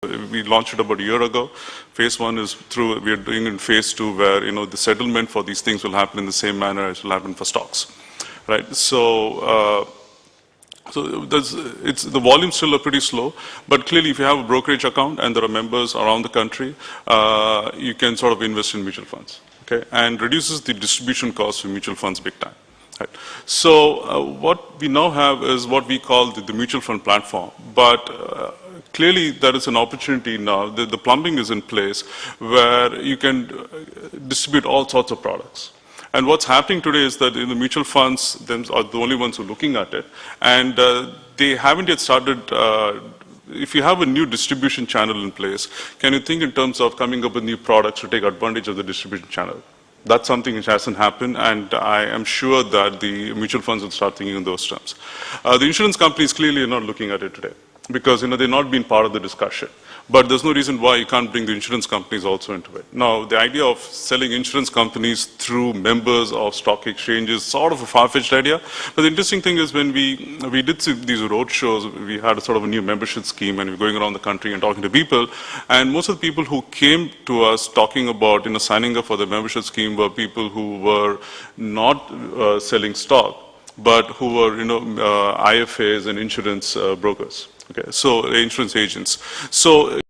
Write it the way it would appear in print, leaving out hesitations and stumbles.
We launched it about a year ago. Phase 1 is through, we are doing in phase 2 where, the settlement for these things will happen in the same manner as will happen for stocks, right? So the volumes still are pretty slow, but clearly if you have a brokerage account and there are members around the country, you can sort of invest in mutual funds, okay? And reduces the distribution costs for mutual funds big time. Right. So what we now have is what we call the mutual fund platform, but clearly there is an opportunity now, the plumbing is in place where you can distribute all sorts of products. And what's happening today is that in the mutual funds them are the only ones who are looking at it, and they haven't yet started. If you have a new distribution channel in place, can you think in terms of coming up with new products to take advantage of the distribution channel? That's something which hasn't happened, and I am sure that the mutual funds will start thinking in those terms. The insurance companies clearly are not looking at it today because they've not been part of the discussion. But there's no reason why you can't bring the insurance companies also into it. Now, the idea of selling insurance companies through members of stock exchanges is sort of a far-fetched idea. But the interesting thing is when we did these road shows, we had a sort of a new membership scheme, and we were going around the country and talking to people. And most of the people who came to us talking about signing up for the membership scheme were people who were not selling stock, but who were IFAs and insurance brokers. Okay, so insurance agents. So